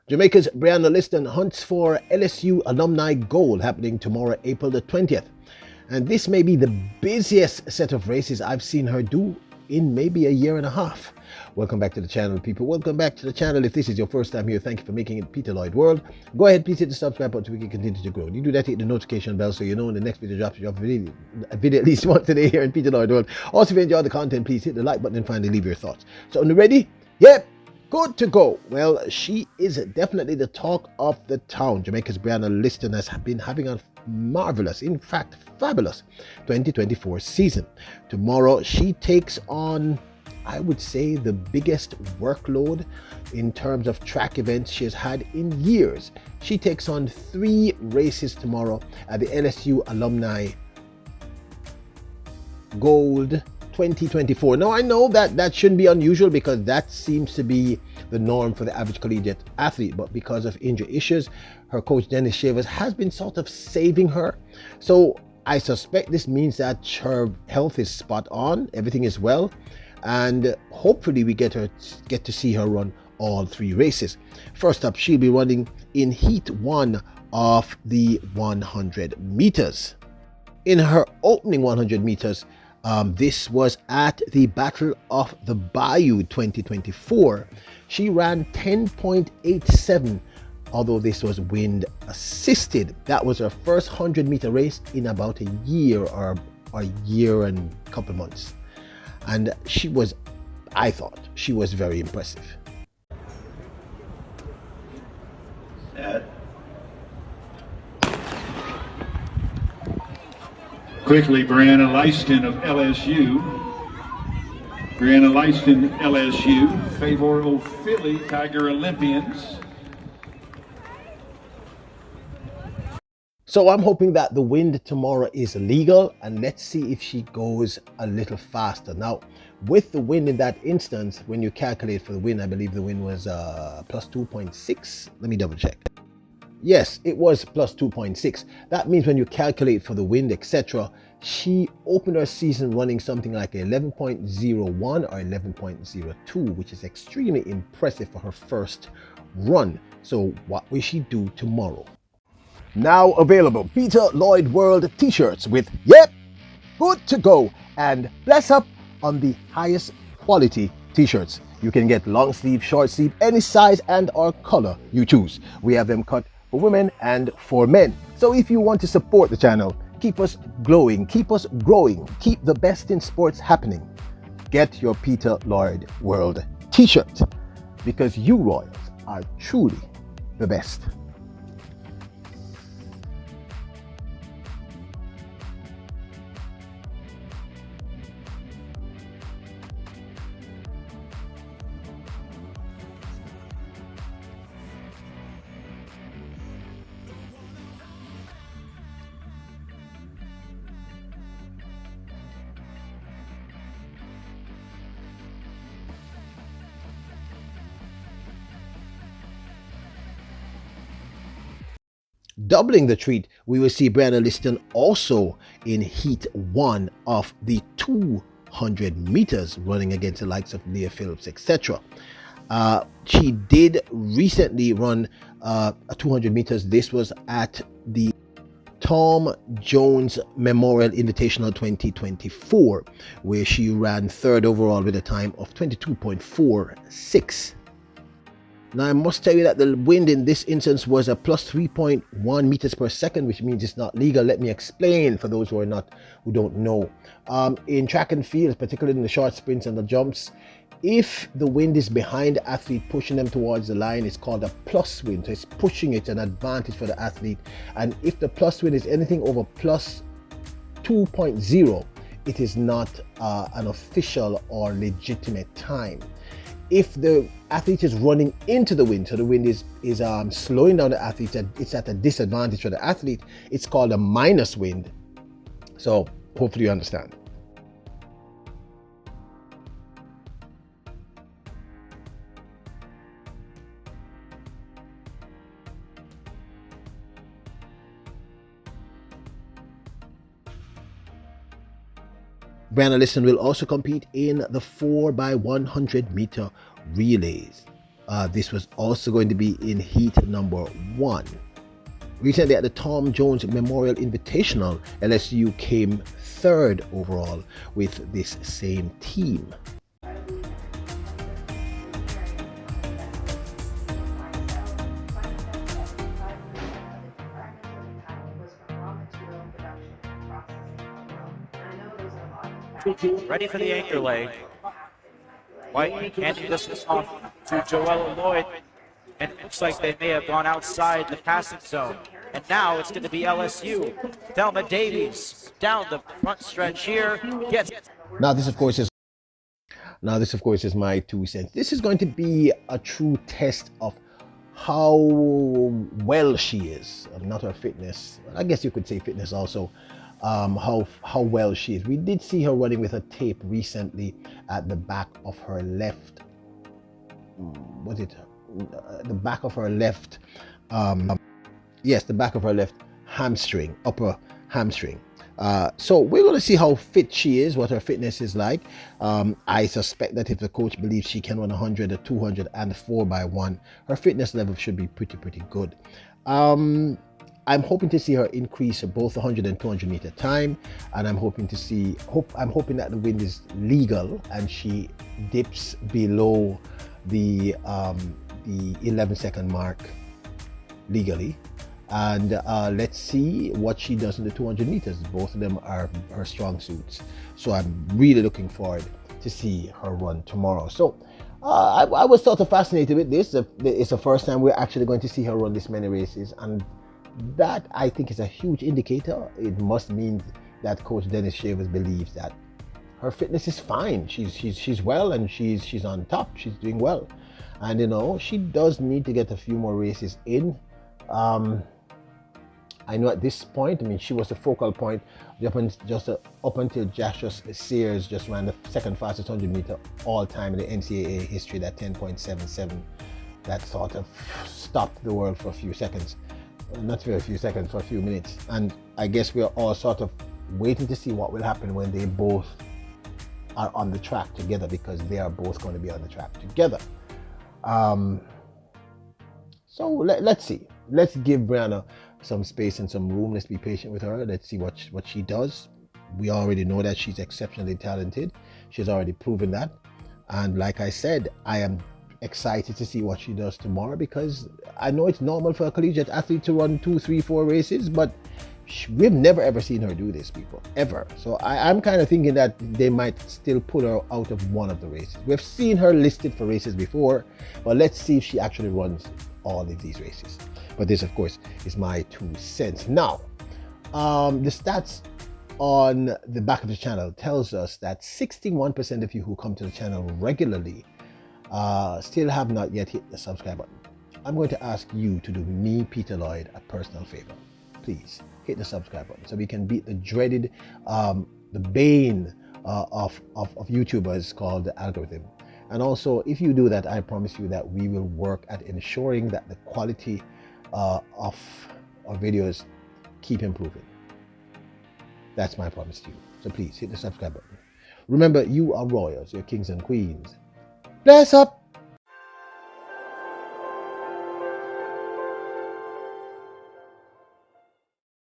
Jamaica's Brianna Lyston hunts for LSU Alumni Gold happening tomorrow, April the 20th. And this may be the busiest set of races I've seen her do in maybe a year and a half. Welcome back to the channel, people. Welcome back to the channel. If this is your first time here, thank you for making it Peter Lloyd World. Go ahead, please hit the subscribe button so we can continue to grow. You do that, hit the notification bell so you know when the next video drops, you drop a video at least once today here in Peter Lloyd World. Also, if you enjoy the content, please hit the like button and finally leave your thoughts. So, are you ready? Yep. Good to go. Well, she is definitely the talk of the town. Jamaica's Brianna Lyston has been having a marvelous, in fact, fabulous 2024 season. Tomorrow, she takes on, I would say, the biggest workload in terms of track events she has had in years. She takes on 3 races tomorrow at the LSU Alumni Gold 2024. Now, I know that shouldn't be unusual because that seems to be the norm for the average collegiate athlete, but because of injury issues, her coach Dennis Shavers has been sort of saving her. So I suspect this means that her health is spot on, everything is well, and hopefully we get to see her run all 3 races. First up, she'll be running in Heat 1 of the 100 meters. In her opening 100 meters, this was at the Battle of the Bayou 2024. She ran 10.87, although this was wind assisted. That was her first 100-meter race in about a year or a year and a couple months. And I thought she was very impressive. Quickly, Brianna Lyston of LSU. Brianna Lyston, LSU. Favor Philly Tiger Olympians. So I'm hoping that the wind tomorrow is legal, and let's see if she goes a little faster. Now, with the wind in that instance, when you calculate for the wind, I believe the wind was plus 2.6. Let me double check. Yes, it was plus 2.6. That means when you calculate for the wind, etc., she opened her season running something like 11.01 or 11.02, which is extremely impressive for her first run. So what will she do tomorrow? Now available, Peter Lloyd World t-shirts with "Yep, good to go" and "Bless up" on the highest quality t-shirts. You can get long sleeve, short sleeve, any size and or color you choose. We have them cut for women and for men. So if you want to support the channel, keep us glowing, keep us growing, keep the best in sports happening, get your Peter Lloyd World t-shirt, because you Royals are truly the best. Doubling the treat, we will see Brianna Lyston also in Heat 1 of the 200 meters, running against the likes of Leah Phillips, etc. She did recently run a 200 meters. This was at the Tom Jones Memorial Invitational 2024, where she ran 3rd overall with a time of 22.46. Now, I must tell you that the wind in this instance was a plus 3.1 meters per second, which means it's not legal. Let me explain for those who don't know. In track and field, particularly in the short sprints and the jumps, if the wind is behind the athlete, pushing them towards the line, it's called a plus wind. So it's pushing it, an advantage for the athlete. And if the plus wind is anything over plus 2.0, it is not an official or legitimate time. If the athlete is running into the wind, so the wind is slowing down the athlete, it's at a disadvantage for the athlete, it's called a minus wind. So hopefully you understand. Brianna Lyston will also compete in the 4x100 meter relays. This was also going to be in heat number 1. Recently at the Tom Jones Memorial Invitational, LSU came 3rd overall with this same team. Ready for the anchor leg. White handing this off to Joella Lloyd. And it looks like they may have gone outside the passing zone. And now it's going to be LSU. Thelma Davies down the front stretch here. Now this of course is my 2 cents. This is going to be a true test of how well she is, not her fitness. I guess you could say fitness also. How well she is. We did see her running with a tape recently at the back of her left. Was it the back of her left? Yes, the back of her left hamstring, upper hamstring. So we're going to see how fit she is, what her fitness is like. I suspect that if the coach believes she can run 100, a 200, and 4x1, her fitness level should be pretty good. I'm hoping to see her increase both 100 and 200 meter time, and I'm hoping that the wind is legal and she dips below the 11-second mark legally. And let's see what she does in the 200 meters. Both of them are her strong suits, so I'm really looking forward to see her run tomorrow. So I was sort of fascinated with this. It's the first time we're actually going to see her run this many races, and that I think is a huge indicator. It must mean that Coach Dennis Shavers believes that her fitness is fine. She's well, and she's on top. She's doing well, and she does need to get a few more races in. I know at this point, she was the focal point just up until Joshua Sears just ran the second fastest 100 meter all time in the NCAA history, that 10.77. That sort of stopped the world for a few seconds. Not for a few seconds, for a few minutes. And I guess we're all sort of waiting to see what will happen when they both are on the track together, because they are both going to be on the track together. So let's see. Let's give Brianna some space and some room. Let's be patient with her. Let's see what she does. We already know that she's exceptionally talented. She's already proven that. And like I said, I am excited to see what she does tomorrow, because I know it's normal for a collegiate athlete to run 2, 3, 4 races, but we've never ever seen her do this, people, ever. So I'm kind of thinking that they might still pull her out of one of the races. We've seen her listed for races before, but let's see if she actually runs all of these races. But this, of course, is my 2 cents. Now, the stats on the back of the channel tells us that 61% of you who come to the channel regularly still have not yet hit the subscribe button. I'm going to ask you to do me, Peter Lloyd, a personal favor. Please hit the subscribe button so we can beat the dreaded, the bane of YouTubers called the algorithm. And also, if you do that, I promise you that we will work at ensuring that the quality of our videos keep improving. That's my promise to you. So please hit the subscribe button. Remember, you are royals, you're kings and queens. Bless up!